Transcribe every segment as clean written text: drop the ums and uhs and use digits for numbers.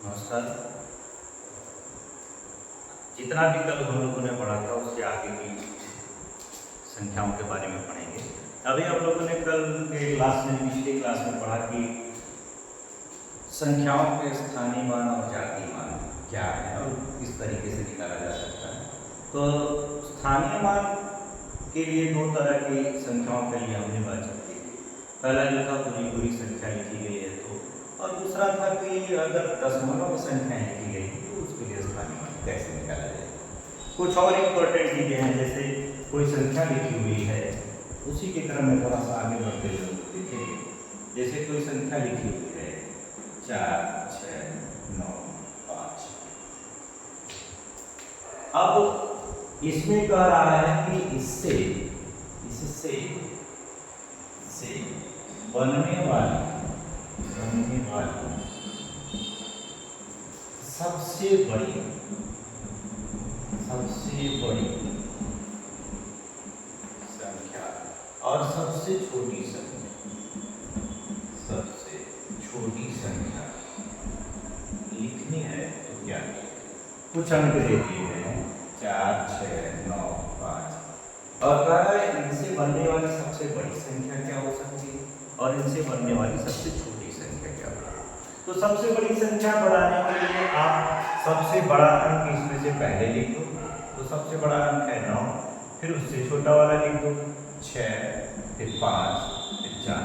नमस्कार। जितना भी कल हम लोगों ने पढ़ा था उससे आगे की संख्याओं के बारे में पढ़ेंगे। अभी हम लोगों ने कल के क्लास में पिछले क्लास में पढ़ा कि संख्याओं के स्थानीय मान और जातीय मान क्या है और किस तरीके से निकाला जा सकता है। तो स्थानीय मान के लिए दो तरह की संख्याओं के लिए हमने बातचीत की थी। पहला जो था पूरी संख्या लिखी गई है तो, और दूसरा था कि अगर दशमलव संख्याएं लिखी गई तो उसके लिए स्थानीय मान कैसे निकाला जाए। कुछ और इम्पोर्टेंट चीज़ें हैं, जैसे कोई संख्या लिखी हुई है उसी के क्रम में थोड़ा सा आगे बढ़ते हुए देखेंगे। जैसे कोई संख्या लिखी हुई है 4, 6, 9, 5। अब इसमें कह रहा है कि इससे बनने वाली सबसे बड़ी संख्या और सबसे छोटी संख्या लिखनी है तो क्या कुछ अंक दे दिए हैं 4, 6, 9, 5 और कह रहा है इनसे बनने वाली सबसे बड़ी संख्या क्या हो सकती है और इनसे बनने वाली सबसे छोटी संख्या क्या हो। तो सबसे बड़ी संख्या बढ़ाने के लिए आप सबसे बड़ा अंक इसमें से पहले लिख दो। तो सबसे बड़ा अंक है 9, फिर उससे छोटा वाला लिख दो 6, फिर 5, फिर 4।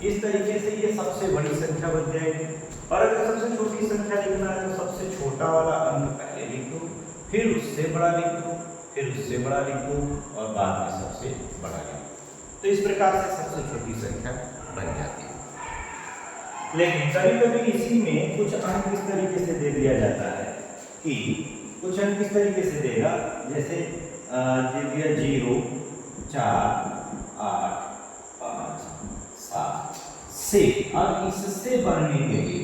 इस तरीके से ये सबसे बड़ी संख्या बन जाएगी। और अगर सबसे छोटी संख्या लिखना है तो सबसे छोटा वाला अंक पहले लिख दो, फिर उससे बड़ा लिख दो, फिर उससे बड़ा लिख दो और बाद में सबसे बड़ा लिख दो। तो इस प्रकार से सबसे छोटी संख्या बन जाती है। लेकिन कभी-कभी इसी में कुछ अंक इस तरीके से दे दिया जाता है कि कुछ अंक इस तरीके से देगा, जैसे दे दिया 0, 4, 8, 5, 7 से, और इससे बनने के लिए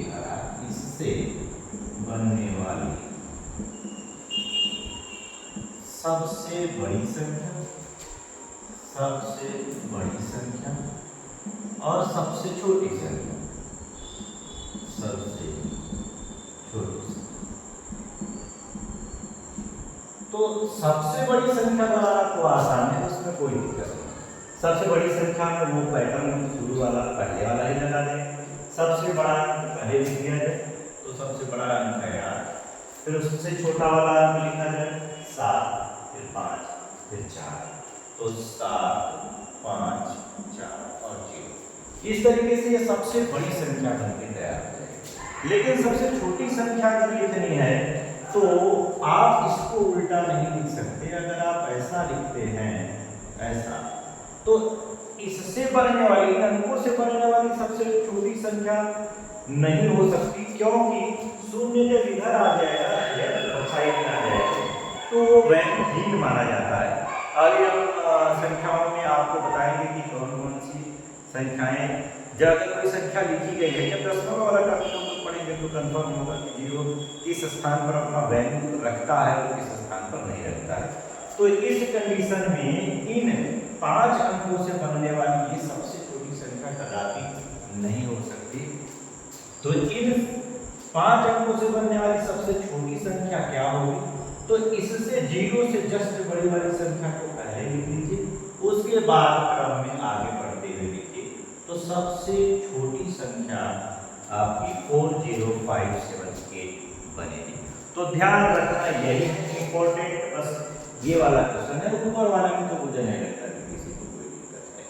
इससे बनने वाली सबसे बड़ी संख्या और सबसे छोटी संख्या तो सबसे बड़ी संख्या बनाना तो आसान है, उसमें कोई दिक्कत नहीं। सबसे बड़ी संख्या में वो पैटर्न शुरू वाला पहले वाला ही लगा दें। सबसे बड़ा अंक पहले लिख दिया जाए, तो सबसे बड़ा अंक है 8, फिर उससे छोटा वाला अंक लिखा जाए 7, फिर 5, फिर 4। तो 7, 5, 4 और 0। इस तरीके से ये सबसे बड़ी संख्या बनके तैयार हो जाएगी। लेकिन सबसे छोटी संख्या अगर लिखनी है तो आप इसको उल्टा नहीं लिख सकते। अगर आप ऐसा लिखते हैं, ऐसा, तो इससे बनने वाली, अंकों से बनने वाली सबसे छोटी संख्या नहीं हो सकती, क्योंकि शून्य जब इधर आ जाएगा साइड में आ जाएगा तो वो वैल्यूहीन माना जाता है। और ये संख्याओं में आपको बताएंगे कि कौन कौन सी संख्याएं, जब अगर कोई संख्या लिखी गई है, जब दशमलव वाला टॉपिक हम लोग पढ़ेंगे तो कंफर्म होगा कि 0 किस स्थान पर अपना वैल्यू रखता है और किस स्थान पर नहीं रखता है। तो इस कंडीशन में इन 5 अंकों से बनने वाली ये सबसे छोटी संख्या कदापि नहीं हो सकती। तो इन 5 अंकों से बनने वाली सबसे छोटी संख्या क्या होगी, तो इससे 0 से जस्ट बड़ी वाली संख्या को पहले लिख लीजिए, उसके बाद क्रम में आगे बढ़ते हुए लिखिए। तो सबसे छोटी संख्या आपकी 4057 बनेगी। तो ध्यान रखना यही इंपॉर्टेंट, बस ये वाला क्वेश्चन है। ऊपर वाला में तो मुझे नहीं लगता कि किसी को कोई दिक्कत है,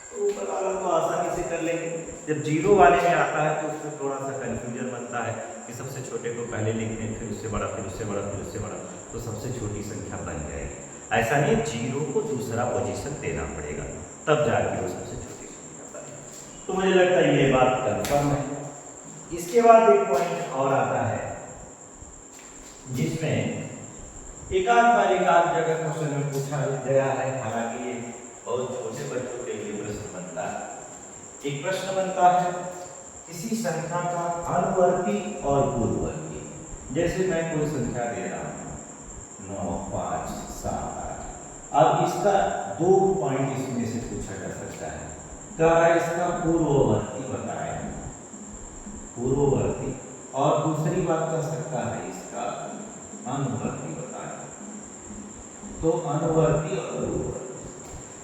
तो ऊपर वाला तो आसानी से कर लेंगे। जब 0 वाले में आता है तो उसमें थोड़ा सा कंफ्यूजन बनता है कि सबसे छोटे को पहले लिखने, फिर उससे बड़ा, फिर उससे बड़ा, फिर उससे बड़ा, तो सबसे छोटी संख्या बन जाएगी। ऐसा नहीं, 0 को दूसरा पोजीशन देना पड़ेगा, तब जाके वो सबसे छोटी संख्या बनेगी। तो मुझे लगता है ये बात कंफर्म है। इसके बाद एक पॉइंट और आता है जिसमें एक आध जगह क्वेश्चन में पूछा गया है, हालांकि ये बहुत छोटे बच्चों के लिए प्रश्न बनता है। एक प्रश्न बनता है किसी संख्या का अनुवर्ती और पूर्ववर्ती। जैसे मैं कोई संख्या दे रहा हूँ 9, 5, 7, 8। अब इसका 2 पॉइंट इसमें से पूछा जा सकता है। कह रहा है इसका पूर्ववर्ती बताएं, पूर्ववर्ती और दूसरी बात कर सकता है इसका अनुवर्ती बताए। तो अनुवर्ती और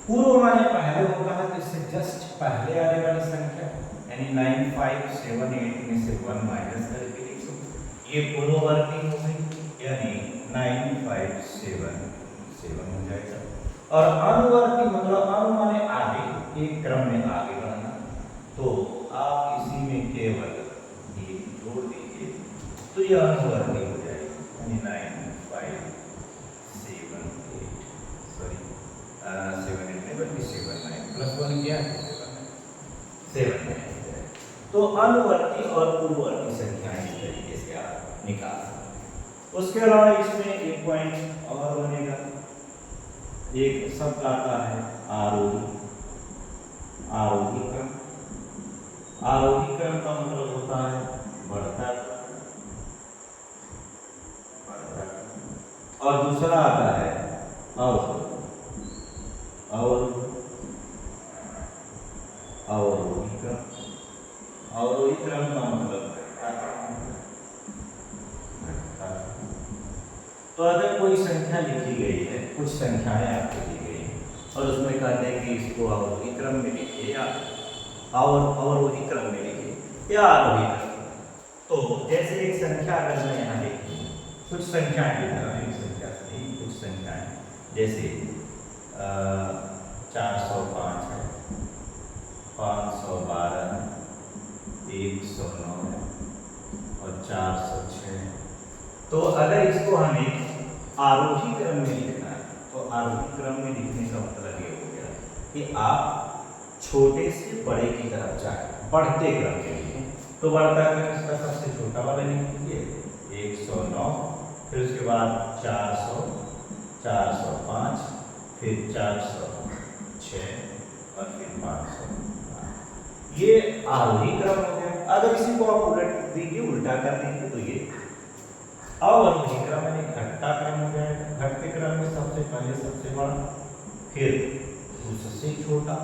पूर्व माने पहले होगा है, तो इससे जस्ट पहले आने वाली संख्या यानी 9578 में से 1 माइनस करके लिख सकते, ये पूर्ववर्ती हो गई यानी 9577 हो जाएगा। और अनुवर्ती मतलब अनु माने आगे, एक क्रम में आगे बढ़ना, तो आप इसी में केवल ये जोड़ दीजिए तो यह अनुवर्ती हो जाएगा यानी 9578 सॉरी 78 नहीं बल्कि 79 प्लस 1 क्या है 79। तो अनुवर्ती और पूर्ववर्ती संख्याएं इस तरीके से आप निकाल सकते। उसके अलावा इसमें एक पॉइंट और बनेगा, एक शब्द आता है आरोही। आरोही क्रम, आरोही क्रम का मतलब होता है बढ़ता और दूसरा आता है अवरोही। अवरोही क्रम, अवरोही क्रम का मतलब तो अगर कोई संख्या लिखी गई है, कुछ संख्याएं आपको दी गई हैं और उसमें कहते हैं कि इसको अवरोही क्रम में लिखिए या अवरोही क्रम में लिखिए या आरोही क्रम। तो जैसे एक संख्या अगर मैं यहाँ लिखूँ, कुछ संख्याएं लिख रहा हूँ, एक संख्या से कुछ संख्याएं जैसे 405 है, 512 है, 109 है और 406 है। तो अगर इसको हमें आरोही क्रम में लिखना है तो आरोही क्रम में लिखने का मतलब ये हो गया कि आप छोटे से बड़े की तरफ जाए, बढ़ते क्रम में लिखें। तो बढ़ता क्रम इसका सबसे छोटा वाला लिखिए 109, फिर उसके बाद 400, 405, फिर 406 और फिर 500। ये आरोही क्रम हो गया। अगर इसी को आप उलट दीजिए, उल्टा कर दीजिए तो ये अवरोही क्रम यानी घटता क्रम हो जाएगा। घटते क्रम में सबसे पहले सबसे बड़ा, फिर उससे छोटा,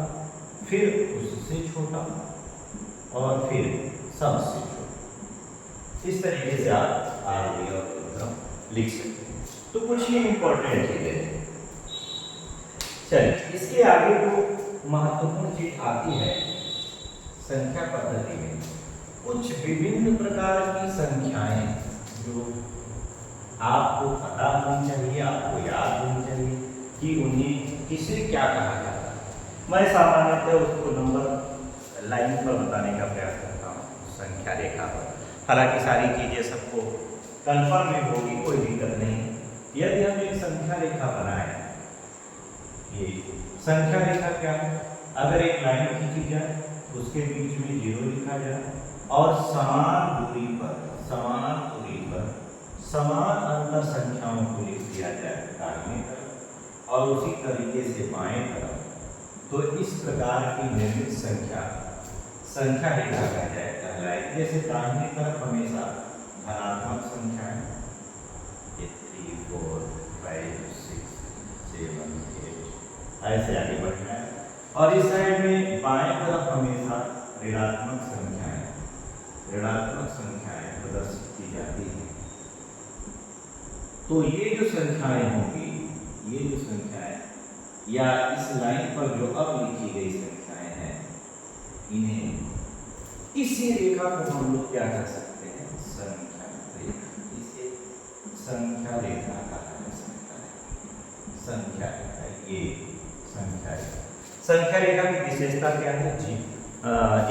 फिर उससे छोटा और फिर सबसे छोटा। इस तरीके से आप आरोही और अवरोही क्रम लिख सकते हैं। तो कुछ ही इंपॉर्टेंट चीजें हैं। चलिए इसके आगे जो महत्वपूर्ण चीज आती है संख्या पद्धति में, कुछ विभिन्न प्रकार की संख्याएं जो आपको पता होनी चाहिए, आपको याद होनी चाहिए कि उन्हें किसे क्या कहा जाता है। मैं सामान्यतः उसको नंबर लाइन पर बताने का प्रयास करता हूँ, संख्या रेखा पर। हालांकि सारी चीज़ें सबको कन्फर्म में होगी, कोई दिक्कत नहीं। यदि हम एक संख्या रेखा बनाएं, ये संख्या रेखा क्या है? अगर एक लाइन खींची जाए, उसके बीच में 0 लिखा जाए और समान दूरी पर समान अंतर संख्याओं को लिख दिया जाए दाहिने तरफ और उसी तरीके से बाएं तरफ, तो इस प्रकार की निर्मित संख्या रेखा कहलाएगी। जैसे दाहिने तरफ हमेशा धनात्मक संख्याएं 3, 4, 5, 6, 7, 8 ऐसे आगे बढ़ना है और इस साइड में बाएं तरफ हमेशा ऋणात्मक संख्याएं प्रदर्शित की जाती है। तो ये जो संख्याएं होंगी, ये जो संख्याएं या इस लाइन पर जो अब लिखी गई संख्याएं हैं, इन्हें इसी रेखा को हम लोग क्या कर सकते हैं? संख्या रेखा। इसे संख्या रेखा कहा जा सकता है। संख्या रेखा, ये संख्या रेखा। संख्या रेखा की विशेषता क्या है जी?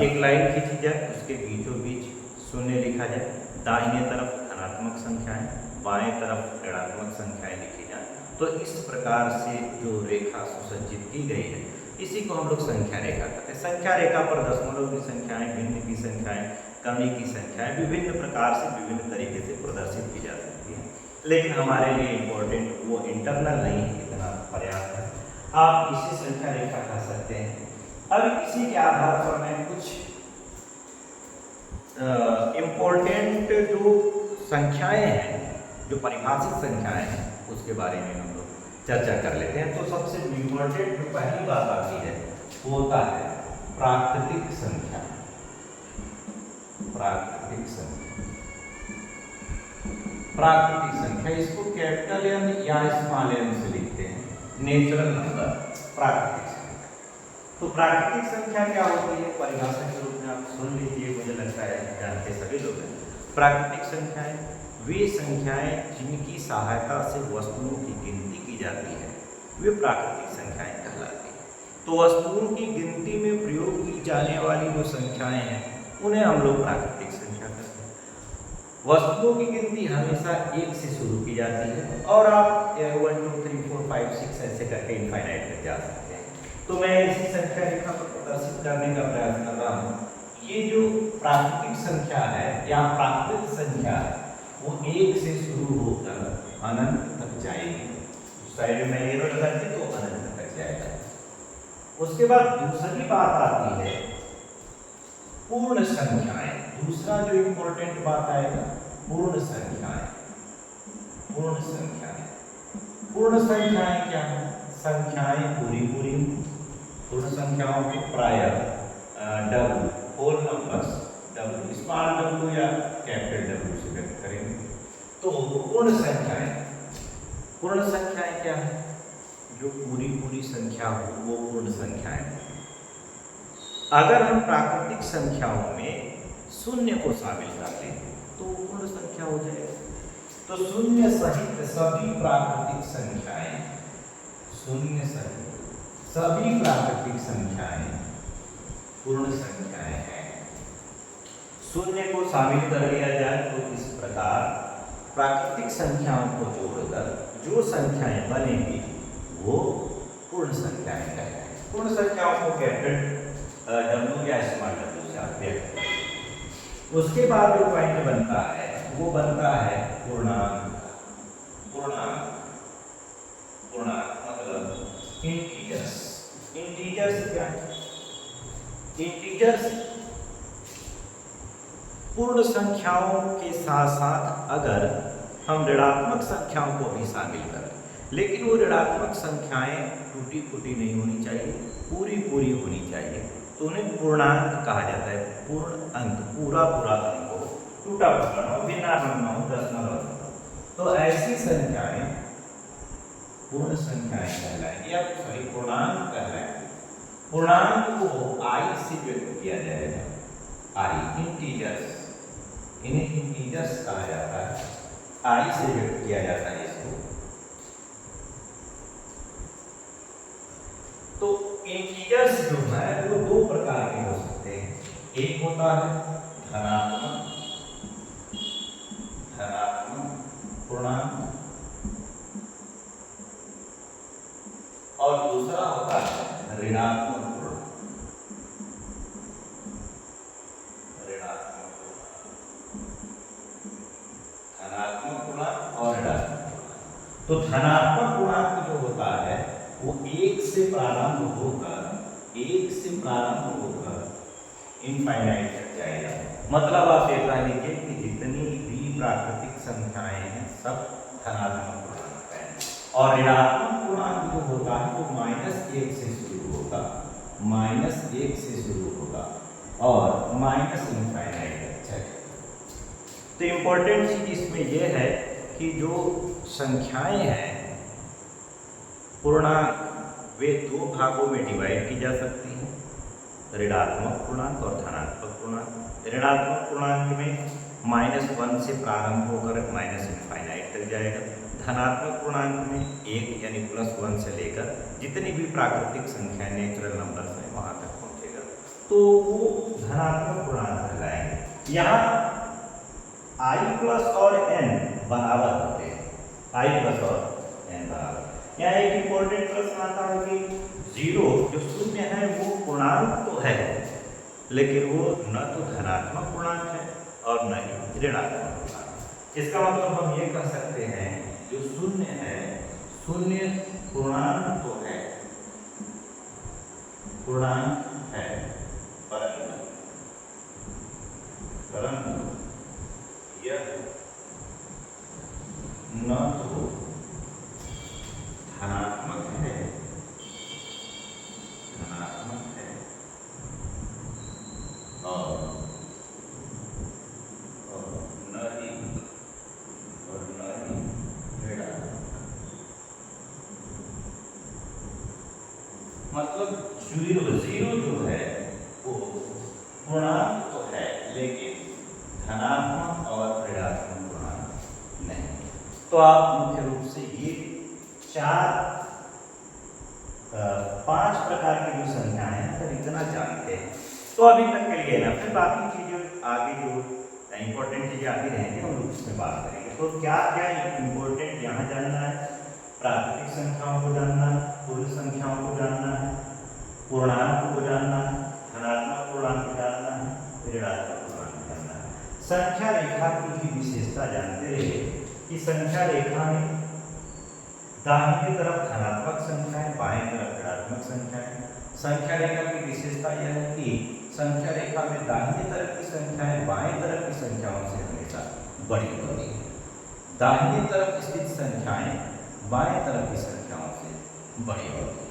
एक लाइन खींची जाए, उसके बीचों बीच 0 लिखा जाए, दाहिने तरफ धनात्मक संख्याएं, बाएं तरफ ऋणात्मक संख्याएं लिखी जाए, तो इस प्रकार से जो रेखा सुसज्जित की गई है, इसी को हम लोग संख्या रेखा कहते हैं। संख्या रेखा पर दशमलव की संख्याएं, भिन्न की संख्याएं, कमी की संख्याएं विभिन्न प्रकार से विभिन्न तरीके से प्रदर्शित की जा सकती हैं। लेकिन हमारे लिए इम्पोर्टेंट वो इंटरनल नहीं है, इतना पर्याप्त है। आप इसे संख्या रेखा कह सकते हैं। अब इसी के आधार पर मैं कुछ इम्पोर्टेंट जो संख्याएं हैं, जो परिभाषित संख्याएं हैं, उसके बारे में हम लोग चर्चा कर लेते हैं। तो सबसे इम्पोर्टेंट जो पहली बात आती है वो होता है प्राकृतिक संख्या। प्राकृतिक संख्या प्राकृतिक संख्या, इसको कैपिटल एन या स्मॉल एन से लिखते हैं, नेचुरल नंबर प्राकृतिक संख्या। तो प्राकृतिक संख्या क्या होती है, परिभाषा के रूप में आप सुन लीजिए, मुझे लगता है जानते सभी लोग हैं। प्राकृतिक संख्याएं वे संख्याएं जिनकी सहायता से वस्तुओं की गिनती की जाती है, वे प्राकृतिक संख्याएं कहलाती हैं। तो वस्तुओं की गिनती में प्रयोग की जाने वाली जो संख्याएं हैं उन्हें हम लोग प्राकृतिक संख्या कहते हैं। वस्तुओं की गिनती हमेशा एक से शुरू की जाती है और आप 1 2 3 4 5 6 ऐसे करके इनफाइनाइट तक जा सकते हैं। तो मैं इसी संख्या रेखा पर प्रदर्शित करने का प्रयास कर रहा हूँ। ये जो प्राकृतिक संख्या है या प्राकृतिक संख्या है वो एक से शुरू होकर अनंत तक जाएगी। साइड में एरो लगा के तो अनंत तक जाएगा। उसके बाद दूसरी बात आती है पूर्ण संख्याएं। दूसरा जो इंपॉर्टेंट बात आएगा पूर्ण संख्याएं। पूर्ण संख्याएं, पूर्ण संख्याएं क्या है? संख्याएं पूरी पूरी। पूर्ण संख्याओं के प्रायः W whole numbers, W small W या कैपिटल डब्ल्यू से व्यक्त करेंगे। तो पूर्ण संख्याएं, पूर्ण संख्याएं क्या है? जो पूरी पूरी संख्या हो वो पूर्ण संख्याएं। अगर हम प्राकृतिक संख्याओं में शून्य को शामिल कर लें तो पूर्ण संख्या हो जाएगी। तो शून्य सहित सभी प्राकृतिक संख्याएं, शून्य सहित सभी प्राकृतिक संख्याएं पूर्ण संख्याएं हैं। शून्य को शामिल कर लिया जाए तो इस प्रकार प्राकृतिक संख्याओं को जोड़कर जो संख्याएं बनेंगी वो पूर्ण संख्याएं कहलाएंगी। पूर्ण संख्याओं को कैपिटल डब्ल्यू या स्मॉल डब्ल्यू से आप व्यक्त करें। उसके बाद जो पॉइंट बनता है वो बनता है पूर्णांक। पूर्णांक, पूर्णांक मतलब इंटीजर्स। इंटीजर्स क्या है? इंटीजर्स पूर्ण संख्याओं के साथ साथ अगर हम ऋणात्मक संख्याओं को भी शामिल करें, लेकिन वो ऋणात्मक संख्याएं टूटी फूटी नहीं होनी चाहिए, पूरी पूरी होनी चाहिए, तो उन्हें पूर्णांक कहा जाता है। पूर्ण अंक, पूरा पूरा अंक हो, टूटा फूटा हो, भिन्नात्मक न हो, दशमलव। तो ऐसी संख्याएं पूर्ण संख्याएं कहलाएंगी या सॉरी पूर्णांक कहलाएंगी। पूर्णांक को आई से व्यक्त किया जाएगा। आई इंटीजर्स, इन्हें इंटीजर्स कहा जाता है, आई से व्यक्त किया जाता है इसको। तो इंटीजर्स जो है वो दो प्रकार के हो सकते हैं। एक होता है धनात्मक, धनात्मक पूर्णांक, और दूसरा होता है ऋणात्मक पूर्णांक। ऋणात्मक पूर्णांक, धनात्मक पूर्णांक और ऋणात्मक पूर्णांक। तो धनात्मक पूर्णांक जो होता है वो एक से प्रारंभ होकर इनफाइनाइट तक जाएगा। मतलब आप ये कह लीजिए कि जितनी भी प्राकृतिक संख्याएं हैं सब धनात्मक पूर्णांक हैं, और ऋणात्मक पूर्णांक जो होता है वो -1 से शुरू होगा, -1 से शुरू होगा और माइनस इनफाइनाइट तक जाएगा। तो इम्पोर्टेंट चीज इसमें यह है कि जो संख्याएं हैं पूर्णांक वे दो भागों में डिवाइड की जा सकती हैं, ऋणात्मक पूर्णांक और धनात्मक पूर्णांक। ऋणात्मक पूर्णांक में -1 से प्रारंभ होकर माइनस इनफाइनाइट तक जाएगा। धनात्मक पूर्णांक में 1 यानी +1 से लेकर जितनी भी प्राकृतिक संख्या नेचुरल नंबर्स हैं वहां तक पहुंचेगा, तो वो धनात्मक पूर्णांक कहलाएंगे। यहाँ i+ और n बराबर होते हैं, i+ और n बराबर। यहाँ एक इंपॉर्टेंट प्रश्न आता है कि 0 जो शून्य है वो पूर्णांक तो है, लेकिन वो न तो धनात्मक पूर्णांक है और न ही ऋणात्मक पूर्णांक। इसका मतलब हम ये कह सकते हैं जो शून्य है, शून्य पूर्णांक तो है, पूर्णांक है, परंतु यह न तो धनात्मक है, और न ही मतलब जीरो जो है वो पूर्णांक तो है लेकिन धनात्मक और ऋणात्मक पूर्णांक नहीं। तो आप मुख्य रूप से ये पांच प्रकार की जो संख्याएं हैं अगर इतना जानते हैं तो अभी तक के लिए ना, फिर बाकी चीजें आगे जो इंपॉर्टेंट चीजें आगे रहेंगे हम लोग उसमें बात करेंगे। तो क्या क्या इंपॉर्टेंट यहाँ जानना है, प्राकृतिक संख्याओं को जानना है, पूर्ण संख्याओं को जानना है, पूर्णांक को जानना है, धनात्मक पूर्णांक जानना है, ऋणात्मक पूर्णांक जानना है। संख्या रेखा की भी विशेषता जानते रहिए कि संख्या रेखा में दाहिनी तरफ धनात्मक संख्याएं, बाएं तरफ ऋणात्मक संख्याएं। संख्या रेखा की विशेषता यह है कि संख्या रेखा में दाहिनी तरफ की संख्याएं बाएं तरफ की संख्याओं से हमेशा बड़ी होती है, दाहिनी तरफ स्थित संख्याएं बाएं तरफ की संख्याओं से बड़ी होती है।